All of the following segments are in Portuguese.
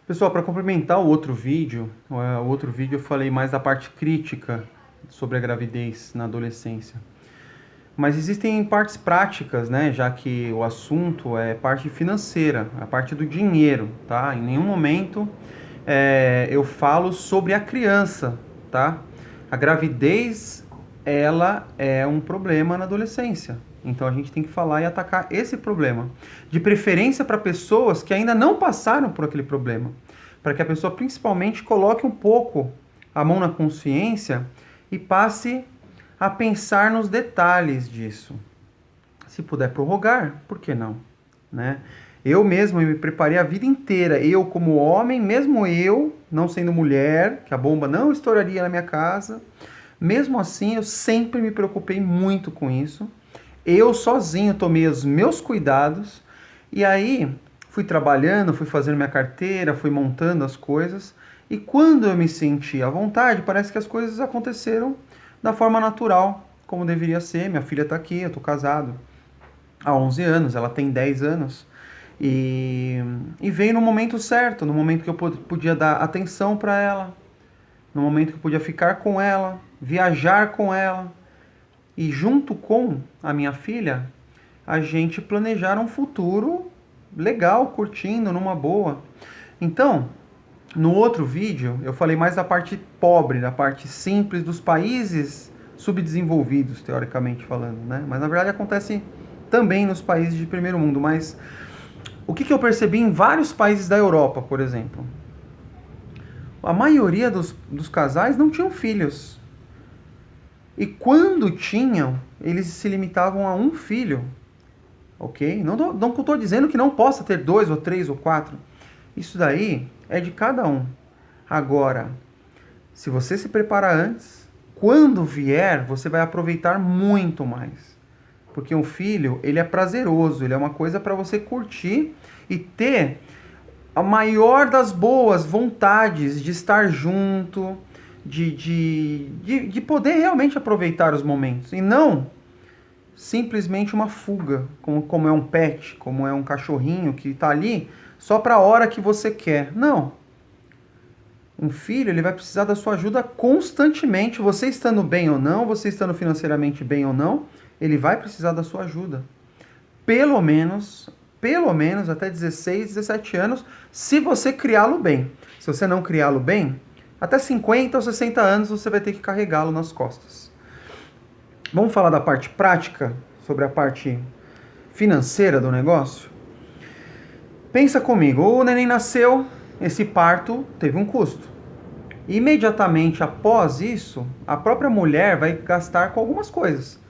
Pessoal, para complementar o outro vídeo eu falei mais da parte crítica sobre a gravidez na adolescência. Mas existem partes práticas, né? Já que o assunto é parte financeira, a parte do dinheiro, tá? Em nenhum momento eu falo sobre a criança, tá? A gravidez, ela é um problema na adolescência. Então a gente tem que falar e atacar esse problema. De preferência para pessoas que ainda não passaram por aquele problema. Para que a pessoa principalmente coloque um pouco a mão na consciência e passe a pensar nos detalhes disso. Se puder prorrogar, por que não? Né? Eu mesmo me preparei a vida inteira, eu como homem, mesmo eu não sendo mulher, que a bomba não estouraria na minha casa, mesmo assim eu sempre me preocupei muito com isso. Eu sozinho tomei os meus cuidados e aí fui trabalhando, fui fazendo minha carteira, fui montando as coisas e quando eu me senti à vontade, parece que as coisas aconteceram da forma natural, como deveria ser. Minha filha está aqui, eu estou casado há 11 anos, ela tem 10 anos. E veio no momento certo, no momento que eu podia dar atenção para ela, no momento que eu podia ficar com ela, viajar com ela. E junto com a minha filha, a gente planejar um futuro legal, curtindo, numa boa. Então, no outro vídeo, eu falei mais da parte pobre, da parte simples dos países subdesenvolvidos, teoricamente falando, né? Mas na verdade acontece também nos países de primeiro mundo. Mas o que eu percebi em vários países da Europa, por exemplo? A maioria dos casais não tinham filhos. E quando tinham, eles se limitavam a um filho. Ok? Não estou dizendo que não possa ter 2 ou 3 ou 4. Isso daí é de cada um. Agora, se você se preparar antes, quando vier, você vai aproveitar muito mais. Porque um filho, ele é prazeroso, ele é uma coisa para você curtir e ter a maior das boas vontades de estar junto, de poder realmente aproveitar os momentos. E não simplesmente uma fuga, como é um pet, como é um cachorrinho que está ali só para a hora que você quer. Não. Um filho, ele vai precisar da sua ajuda constantemente, você estando bem ou não, você estando financeiramente bem ou não, ele vai precisar da sua ajuda. Pelo menos até 16, 17 anos, se você criá-lo bem. Se você não criá-lo bem, até 50 ou 60 anos você vai ter que carregá-lo nas costas. Vamos falar da parte prática, sobre a parte financeira do negócio? Pensa comigo, o neném nasceu, esse parto teve um custo. Imediatamente após isso, a própria mulher vai gastar com algumas coisas.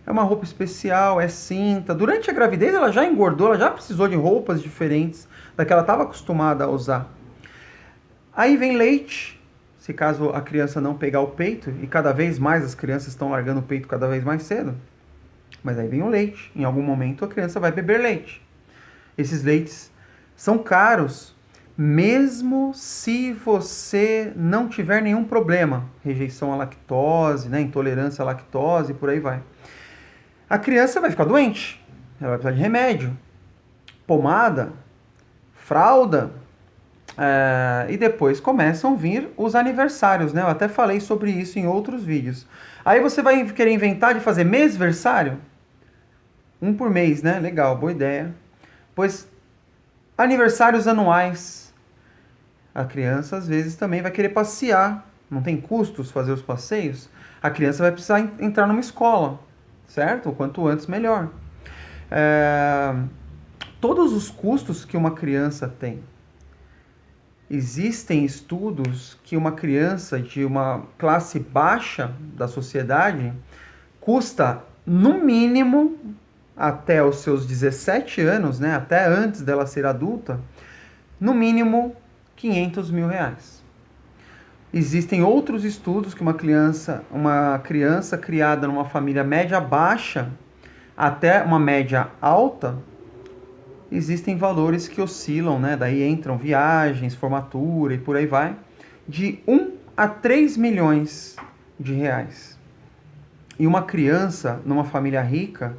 É uma roupa especial, é cinta. Durante a gravidez ela já engordou, ela já precisou de roupas diferentes da que ela estava acostumada a usar. Aí vem leite, se caso a criança não pegar o peito, e cada vez mais as crianças estão largando o peito cada vez mais cedo. Mas aí vem o leite. Em algum momento a criança vai beber leite. Esses leites são caros, mesmo se você não tiver nenhum problema. Rejeição à lactose, né? Intolerância à lactose, por aí vai. A criança vai ficar doente. Ela vai precisar de remédio, pomada, fralda. E depois começam a vir os aniversários, né? Eu até falei sobre isso em outros vídeos. Aí você vai querer inventar de fazer mêsversário? Um por mês, né? Legal, boa ideia. Pois aniversários anuais. A criança às vezes também vai querer passear. Não tem custos fazer os passeios? A criança vai precisar entrar numa escola, certo? O quanto antes, melhor. Todos os custos que uma criança tem. Existem estudos que uma criança de uma classe baixa da sociedade custa, no mínimo, até os seus 17 anos, né, até antes dela ser adulta, no mínimo 500 mil reais. Existem outros estudos que uma criança criada numa família média baixa até uma média alta, existem valores que oscilam, né? Daí entram viagens, formatura e por aí vai, de 1 a 3 milhões de reais. E uma criança numa família rica,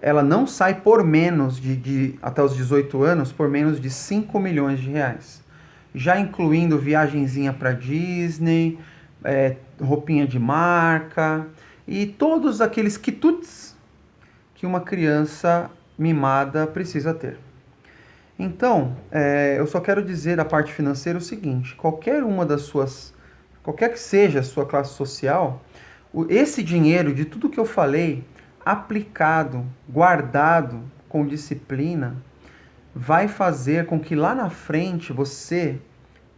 ela não sai por menos até os 18 anos, por menos de 5 milhões de reais. já incluindo viagenzinha para Disney, roupinha de marca e todos aqueles quitutes que uma criança mimada precisa ter. Então, eu só quero dizer da parte financeira o seguinte: qualquer que seja a sua classe social, esse dinheiro de tudo que eu falei, aplicado, guardado com disciplina, vai fazer com que lá na frente você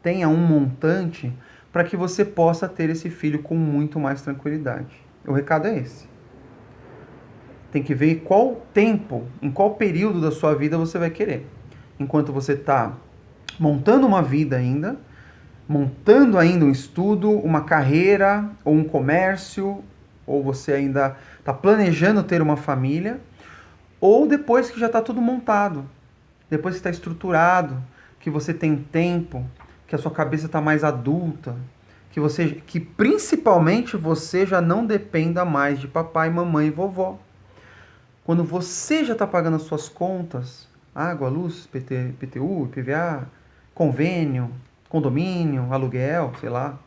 tenha um montante para que você possa ter esse filho com muito mais tranquilidade. O recado é esse. Tem que ver qual tempo, em qual período da sua vida você vai querer. Enquanto você está montando uma vida ainda, montando ainda um estudo, uma carreira ou um comércio, ou você ainda está planejando ter uma família, ou depois que já está tudo montado, depois que está estruturado, que você tem tempo, que a sua cabeça está mais adulta, que principalmente você já não dependa mais de papai, mamãe e vovó. Quando você já está pagando as suas contas, água, luz, PTU, IPVA, convênio, condomínio, aluguel, sei lá,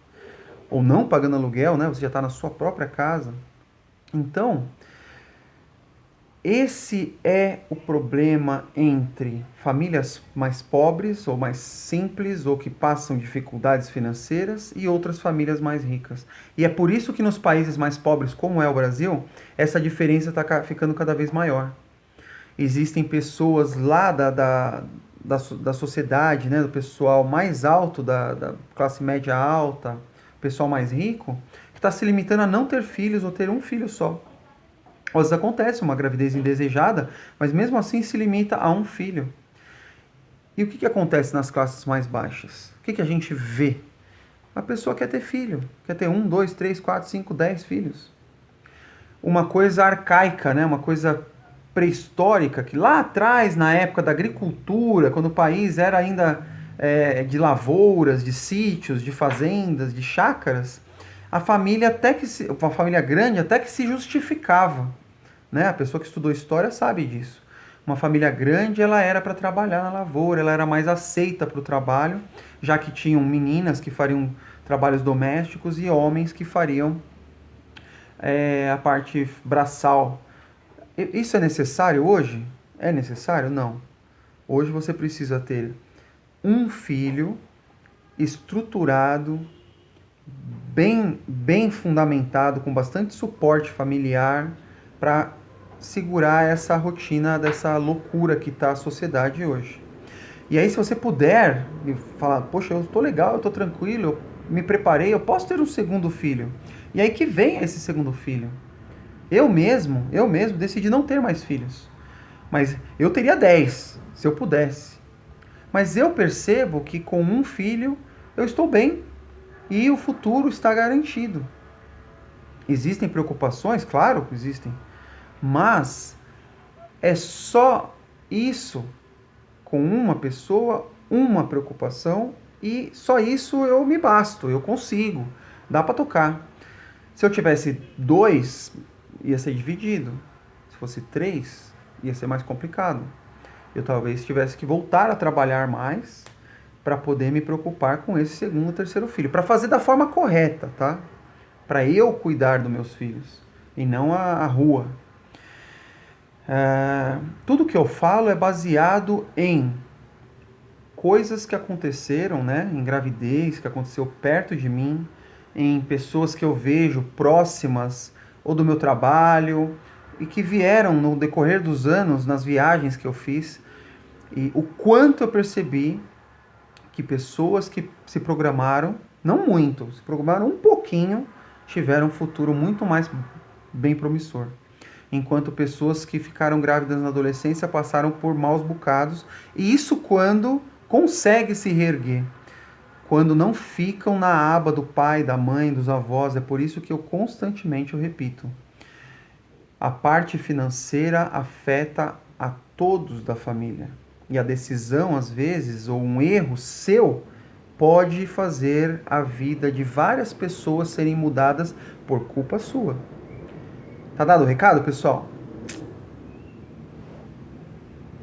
ou não pagando aluguel, né? Você já está na sua própria casa. Então, esse é o problema entre famílias mais pobres ou mais simples ou que passam dificuldades financeiras e outras famílias mais ricas. E é por isso que nos países mais pobres, como é o Brasil, essa diferença está ficando cada vez maior. Existem pessoas lá da sociedade, né, do pessoal mais alto, da classe média alta, pessoal mais rico, que está se limitando a não ter filhos ou ter um filho só. Às vezes acontece uma gravidez indesejada, mas mesmo assim se limita a um filho. E o que acontece nas classes mais baixas? O que a gente vê? A pessoa quer ter filho, quer ter 1, 2, 3, 4, 5, 10 filhos. Uma coisa arcaica, né? Uma coisa pré-histórica, que lá atrás, na época da agricultura, quando o país era ainda de lavouras, de sítios, de fazendas, de chácaras, a família uma família grande até que se justificava. Né? A pessoa que estudou história sabe disso. Uma família grande, ela era para trabalhar na lavoura, ela era mais aceita para o trabalho, já que tinham meninas que fariam trabalhos domésticos e homens que fariam a parte braçal. Isso é necessário hoje? É necessário? Não. Hoje você precisa ter um filho estruturado, bem fundamentado, com bastante suporte familiar para segurar essa rotina dessa loucura que está a sociedade hoje. E aí, se você puder falar, poxa, eu estou legal, eu estou tranquilo, eu me preparei, eu posso ter um segundo filho. E aí que vem esse segundo filho. Eu mesmo decidi não ter mais filhos. Mas eu teria 10, se eu pudesse. Mas eu percebo que com um filho eu estou bem e o futuro está garantido. Existem preocupações? Claro que existem. Mas é só isso, com uma pessoa, uma preocupação, e só isso eu me basto, eu consigo, dá para tocar. Se eu tivesse 2, ia ser dividido. Se fosse 3, ia ser mais complicado. Eu talvez tivesse que voltar a trabalhar mais para poder me preocupar com esse segundo ou terceiro filho. Para fazer da forma correta, tá? Para eu cuidar dos meus filhos e não a rua. Tudo que eu falo é baseado em coisas que aconteceram, né? Em gravidez, que aconteceu perto de mim, em pessoas que eu vejo próximas ou do meu trabalho e que vieram no decorrer dos anos nas viagens que eu fiz, e o quanto eu percebi que pessoas que se programaram, não muito, se programaram um pouquinho, tiveram um futuro muito mais bem promissor. Enquanto pessoas que ficaram grávidas na adolescência passaram por maus bocados, e isso quando consegue se reerguer, quando não ficam na aba do pai, da mãe, dos avós. É por isso que eu constantemente repito. A parte financeira afeta a todos da família. E a decisão, às vezes, ou um erro seu, pode fazer a vida de várias pessoas serem mudadas por culpa sua. Tá dado o recado, pessoal?